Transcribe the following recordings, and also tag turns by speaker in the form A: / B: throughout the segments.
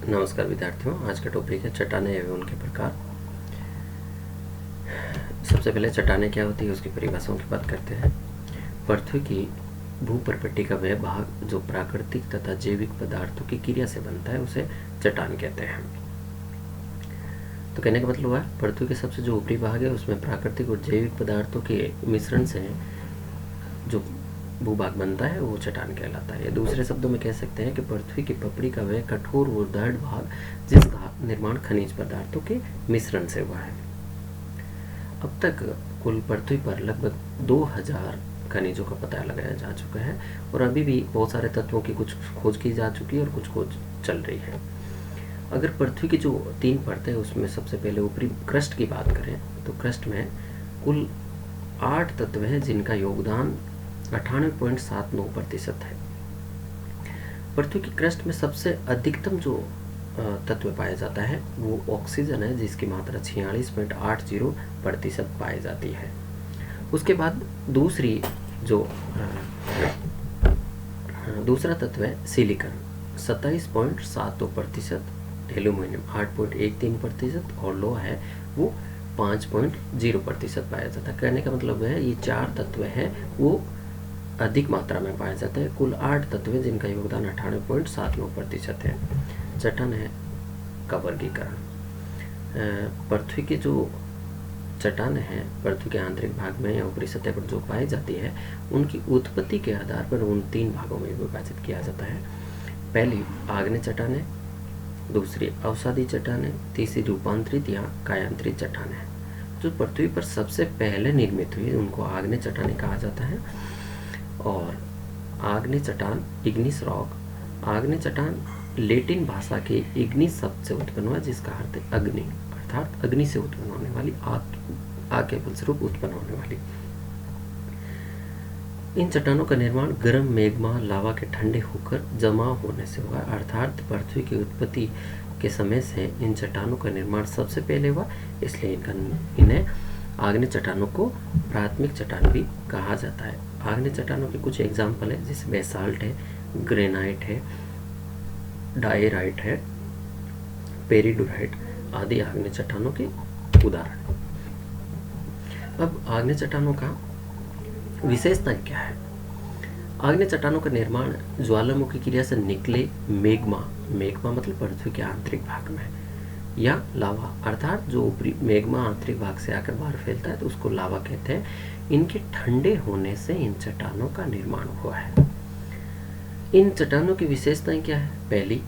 A: नमस्कार विद्यार्थियों, आज का टॉपिक है चट्टानें एवं उनके प्रकार। सबसे पहले चट्टानें क्या होती है उसकी परिभाषाओं की बात करते हैं। पृथ्वी की भूपर्पट्टी का वह भाग जो प्राकृतिक तथा जैविक पदार्थों की क्रिया से बनता है उसे चट्टान कहते हैं। तो कहने का मतलब हुआ पृथ्वी के सबसे जो ऊपरी भाग है उसमें प्राकृतिक और जैविक पदार्थों के मिश्रण से जो भूभाग बनता है वो चट्टान कहलाता है। दूसरे शब्दों में कह सकते हैं कि पृथ्वी की पपड़ी का वह कठोर और दृढ़ भाग जिसका निर्माण खनिज पदार्थों के मिश्रण से हुआ है। अब तक कुल पृथ्वी पर लगभग 2000 खनिजों का पता लगाया जा चुका है और अभी भी बहुत सारे तत्वों की कुछ खोज की जा चुकी है और कुछ खोज चल रही है। अगर पृथ्वी की जो 3 परतें उसमें सबसे पहले ऊपरी क्रस्ट की बात करें तो क्रस्ट में कुल 8 तत्व हैं जिनका योगदान 98.79% है। पृथ्वी की क्रस्ट में सबसे अधिकतम जो तत्व पाया जाता है वो ऑक्सीजन है जिसकी मात्रा 46.80% पाई जाती है। उसके बाद दूसरा तत्व है सिलिकॉन 27.72%, एल्यूमिनियम 8.13% और लोहा है वो 5.0% पाया जाता है। कहने का मतलब है ये 4 तत्व हैं वो अधिक मात्रा में पाए जाते हैं। कुल 8 तत्व हैं जिनका योगदान 98.79% है। चट्टान है का वर्गीकरण। पृथ्वी के जो चट्टान है पृथ्वी के आंतरिक भाग में या ऊपरी सतह पर जो पाई जाती है उनकी उत्पत्ति के आधार पर उन 3 भागों में विभाजित किया जाता है। पहली आग्नेय चट्टानें, दूसरी अवसादी चट्टानें, तीसरी रूपांतरित या कायांतरित चट्टानें। जो पृथ्वी पर सबसे पहले निर्मित हुई उनको आग्नेय चट्टानें कहा जाता है। और आग्नेय चट्टान इग्निस रॉक, आग्नेय चट्टान लैटिन भाषा के इग्निस शब्द से उत्पन्न हुआ जिसका अर्थ है अग्नि, अर्थात अग्नि से उत्पन्न होने वाली आग के फलस्वरूप उत्पन्न होने वाली। इन चट्टानों का निर्माण गर्म मैग्मा लावा के ठंडे होकर जमा होने से हुआ, अर्थात पृथ्वी की उत्पत्ति के समय से इन चट्टानों का निर्माण सबसे पहले हुआ, इसलिए इन्हें आग्नेय चट्टानों को प्राथमिक चट्टान भी कहा जाता है। आग्नेय चट्टानों के कुछ एग्जाम्पल है जैसे बेसाल्ट है, ग्रेनाइट है, डायराइट है, पेरिडोराइट आदि आग्नेय चट्टानों के उदाहरण। अब आग्नेय चट्टानों का विशेषता क्या है? आग्नेय चट्टानों का निर्माण ज्वालामुखी क्रिया से निकले मैग्मा मतलब पृथ्वी के आंतरिक भाग में, या लावा अर्थात जो ऊपरी मैग्मा आंतरिक भाग से आकर बाहर फैलता है तो उसको लावा कहते हैं। इनके ठंडे होने से इन चट्टानों का निर्माण हुआ है। इन चट्टानों की विशेषताएं क्या है? पहली,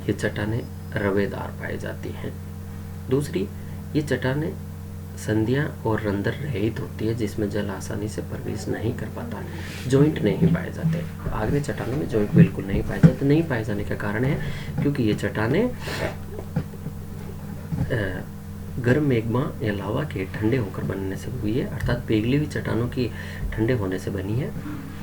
A: ये चट्टानें रवेदार पाई जाती हैं। दूसरी, ये चट्टानें संधियां और रंध्र रहित होती है जिसमें जल आसानी से प्रवेश नहीं कर पाता। जॉइंट नहीं पाए जाते। आग्नेय चट्टानों में जॉइंट बिल्कुल नहीं पाए जाते। नहीं पाए जाने का कारण है क्योंकि ये चट्टानें गर्म मैग्मा या लावा के ठंडे होकर बनने से हुई है, अर्थात पिघली हुई चट्टानों की ठंडे होने से बनी है,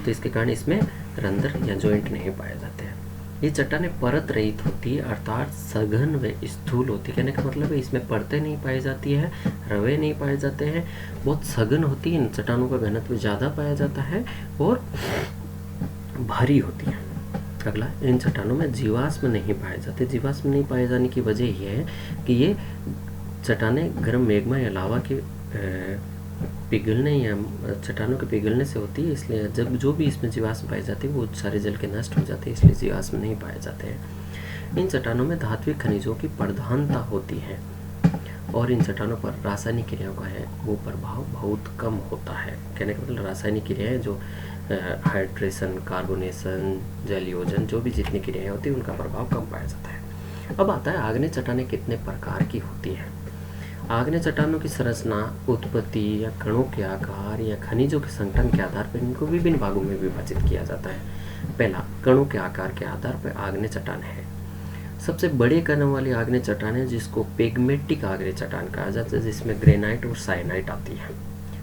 A: तो इसके कारण इसमें रंध्र या जॉइंट नहीं पाए जाते हैं। ये चट्टानें परत रहित होती है अर्थात सघन व स्थूल होती है। कहने का मतलब है इसमें परतें नहीं पाई जाती है, रवे नहीं पाए जाते हैं, बहुत सघन होती है। इन चट्टानों का घनत्व ज़्यादा पाया जाता है और भारी होती है। अगला, इन चट्टानों में जीवाश्म नहीं पाए जाते। जीवाश्म नहीं पाए जाने की वजह यह है कि ये चट्टानें गर्म मैग्मा या लावा के पिघलने या चट्टानों के पिघलने से होती है, इसलिए जब जो भी इसमें जीवाश्म पाए जाते हैं वो सारे जल के नष्ट हो जाते हैं, इसलिए जीवाश्म नहीं पाए जाते हैं। इन चट्टानों में धात्विक खनिजों की प्रधानता होती है और इन चट्टानों पर रासायनिक क्रियाओं का है वो प्रभाव बहुत कम होता है। कहने का मतलब रासायनिक क्रियाएं जो हाइड्रेशन, कार्बोनेशन, जलयोजन जो भी जितनी क्रियाएं होती हैं उनका प्रभाव कम पाया जाता है। अब आता है आग्नेय चट्टानें कितने प्रकार की होती है। आग्नेय चट्टानों की संरचना, उत्पत्ति या कणों के आकार या खनिजों के संगठन के आधार पर इनको विभिन्न भागों में विभाजित किया जाता है। पहला, कणों के आकार के आधार पर आग्नेय चट्टान है। सबसे बड़े कणों वाली आग्नेय चट्टान है जिसको पेगमेटिक आग्नेय चट्टान कहा जाता है, जिसमें ग्रेनाइट और साइनाइट आती है,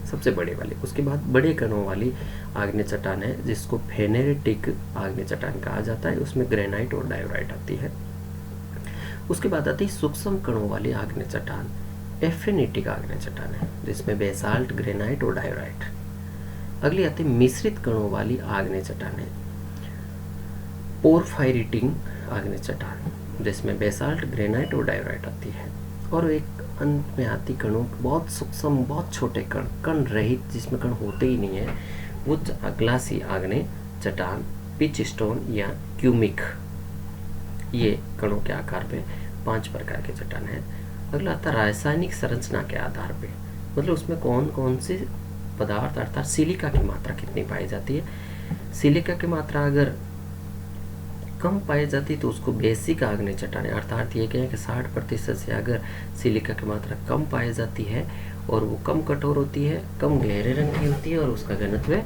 A: सबसे बड़े वाली। उसके बाद बड़े कणों वाली आग्नेय चट्टान है जिसको फेनेरेटिक आग्नेय चट्टान कहा जाता है, उसमें ग्रेनाइट और डायोराइट आती है। उसके बाद आती है सूक्ष्म कणों वाली आग्नेय चट्टान, एफेनेटिक आग्नेय चट्टान है जिसमें बेसाल्ट, ग्रेनाइट और डायोराइट। अगली आती है मिश्रित कणों वाली आग्नेय चट्टान है, पोरफायरिटिक आग्नेय चट्टान, जिसमें बेसाल्ट, ग्रेनाइट और डायोराइट आती है। और एक अंत में आती कणों, बहुत सूक्ष्म, बहुत छोटे कण, कण रहित, जिसमें कण होते ही नहीं है, वो ग्लासी आग्नेय चट्टान, पिच स्टोन या क्यूमिक, ये कणों के आकार में 5 प्रकार के चट्टान है। अगला आता है रासायनिक संरचना के आधार पे, मतलब उसमें कौन कौन से पदार्थ अर्थात सिलिका की मात्रा कितनी पाई जाती है। सिलिका की मात्रा अगर कम पाई जाती तो उसको बेसिक आग्नेय चट्टानें, अर्थात ये कहें कि 60% से अगर सिलिका की मात्रा कम पाई जाती है और वो कम कठोर होती है, कम गहरे रंग की होती है और उसका घनत्व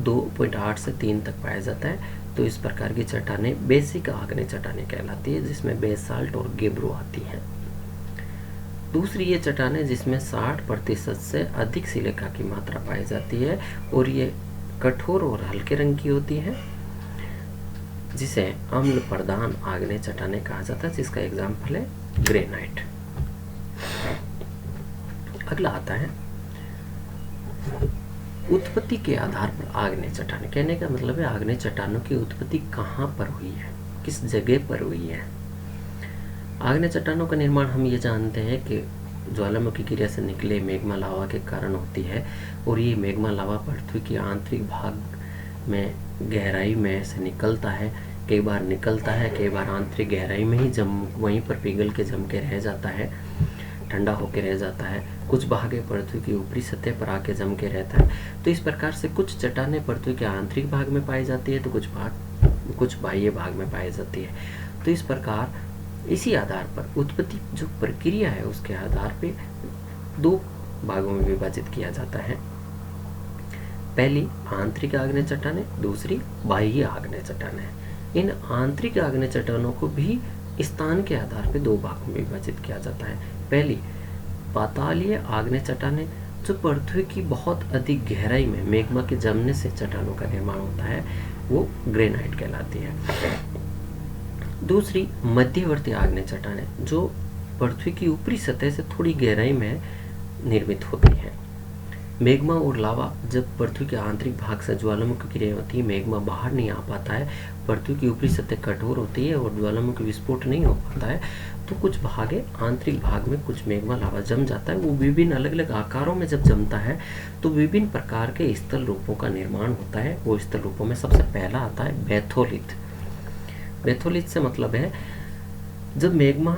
A: 2.8 से 3 तक पाया जाता है, तो इस प्रकार की चट्टानें बेसिक आग्नेय चट्टानें कहलाती है, जिसमें बेसाल्ट और गेब्रो आती हैं। दूसरी ये चट्टानें जिसमें 60% से अधिक सिलिका की मात्रा पाई जाती है और ये कठोर और हल्के रंग की होती है, जिसे अम्ल प्रधान आग्नेय चट्टानें कहा जाता है, जिसका एग्जाम्पल है ग्रेनाइट। अगला आता है उत्पत्ति के आधार पर आग्नेय चट्टानें। कहने का मतलब है आग्नेय चट्टानों की उत्पत्ति कहाँ पर हुई है, किस जगह पर हुई है। आग्नेय चट्टानों का निर्माण हम ये जानते हैं कि ज्वालामुखी क्रिया से निकले मैग्मा लावा के कारण होती है, और ये मैग्मा लावा पृथ्वी के आंतरिक भाग में गहराई में से निकलता है। कई बार निकलता है, कई बार आंतरिक गहराई में ही वहीं पर पिघल के जम के रह जाता है, ठंडा होकर रह जाता है। कुछ भाग पृथ्वी की ऊपरी सतह पर आके जम के रहता है। तो इस प्रकार से कुछ चट्टानें पृथ्वी के आंतरिक भाग में पाई जाती है, तो कुछ बाह्य भाग में पाई जाती है। तो इस प्रकार इसी आधार पर उत्पत्ति जो प्रक्रिया है उसके आधार पे 2 भागों में विभाजित किया जाता है। पहली आंतरिक आग्नेय चट्टानें, दूसरी बाह्य आग्नेय चट्टानें। इन आंतरिक आग्नेय चट्टानों को भी स्थान के आधार पर 2 भागों में विभाजित किया जाता है। पहली पातालीय आग्नेय चट्टानें, जो पृथ्वी की बहुत अधिक गहराई में मैग्मा के जमने से चट्टानों का निर्माण होता है, वो ग्रेनाइट कहलाती है। दूसरी मध्यवर्ती आग्नेय चट्टानें, जो पृथ्वी की ऊपरी सतह से थोड़ी गहराई में निर्मित होती है। मैग्मा और लावा जब पृथ्वी के आंतरिक भाग से ज्वालामुखी क्रिया होती है, मैग्मा बाहर नहीं आ पाता है, पृथ्वी की ऊपरी सतह कठोर होती है और ज्वालामुखी विस्फोट नहीं हो पाता है, तो कुछ भागे आंतरिक भाग में कुछ मैग्मा लावा जम जाता है। वो विभिन्न अलग अलग आकारों में जब जमता है तो विभिन्न प्रकार के स्थल रूपों का निर्माण होता है। वो स्थल रूपों में सबसे पहला आता है बैथोलिथ। बैथोलिथ से मतलब है जब मैग्मा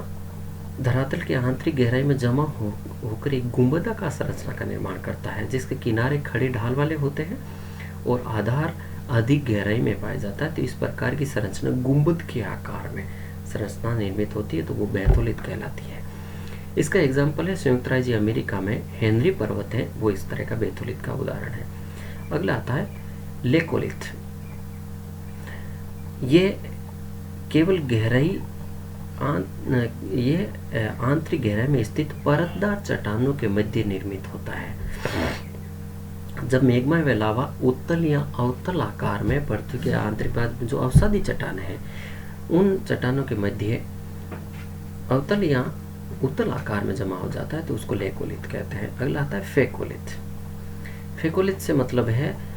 A: धरातल के आंतरिक गहराई में जमा होकर एक गुंबदाकार संरचना का निर्माण करता है, जिसके किनारे खड़े ढाल वाले होते हैं और आधार अधिक गहराई में पाया जाता है। तो इस प्रकार की संरचना गुंबद के आकार में संरचना निर्मित होती है, तो वो बैथोलिथ कहलाती है। इसका एग्जाम्पल है संयुक्त राज्य अमेरिका में हेनरी पर्वत है, वो इस तरह का बैथोलिथ का उदाहरण है। अगला आता है लेकोलिथ। ये केवल गहराई आंतरिक गहराई में स्थित परतदार चट्टानों के मध्य निर्मित होता है। जब मैग्मा व लावा उत्तल या अवतल आकार में पृथ्वी के आंतरिक भाग में जो अवसादी चट्टान है, उन चट्टानों के मध्य अवतल या उत्तल आकार में जमा हो जाता है, तो उसको लेकोलिथ कहते हैं। अगला आता है फेकोलिथ। फेकोलिथ से मतलब है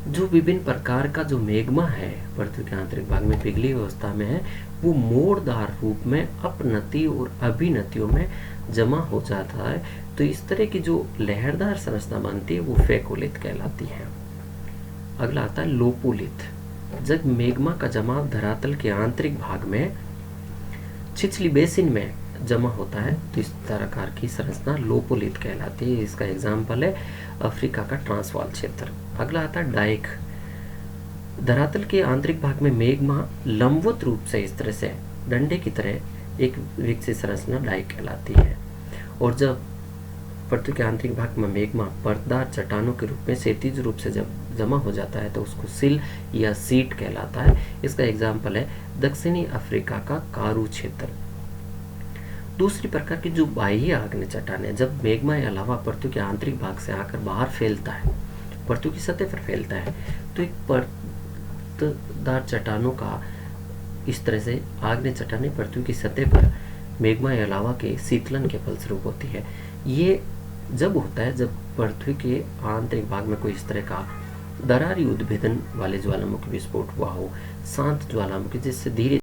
A: जो विभिन्न प्रकार का जो मैग्मा है पृथ्वी के आंतरिक भाग में पिघली अवस्था में है, वो मोड़दार रूप में अपनति और अभिनतियों में जमा हो जाता है। तो इस तरह की जो लहरदार संरचना बनती है वो फेकोलिथ कहलाती है। अगला आता है लोपोलिथ। जब मैग्मा का जमाव धरातल के आंतरिक भाग में छिछली बेसिन में जमा होता है, तो इस प्रकार की संरचना लोपोलिथ कहलाती है। इसका एग्जाम्पल है अफ्रीका का ट्रांसवाल क्षेत्र। अगला आता है डाइक। धरातल के आंतरिक भाग में मैग्मा लंबवत रूप से इस तरह से डंडे की तरह एक विकसित संरचना डाइक कहलाती है। और जब पृथ्वी के आंतरिक भाग में मैग्मा परतदार चट्टानों के रूप में क्षैतिज रूप से जब जमा हो जाता है, तो उसको सिल या सीट कहलाता है। इसका एग्जाम्पल है दक्षिणी अफ्रीका का कारू क्षेत्र। दूसरी प्रकार की जो बाह्य आग्नेय चट्टान है, जब मैग्मा या लावा पृथ्वी के आंतरिक भाग से आकर बाहर फैलता है, पृथ्वी की सतह पर फैलता है, तो एक परतदार चट्टानों का इस तरह से आग्नेय चट्टानें पृथ्वी की सतह पर मैग्मा या लावा के शीतलन के फलस्वरूप होती है। ये जब होता है जब पृथ्वी के आंतरिक भाग में कोई इस तरह का दरारी उद्भेदन वाले ज्वालामुखी विस्फोट हुआ हो, शांत ज्वालामुखी, जिससे धीरे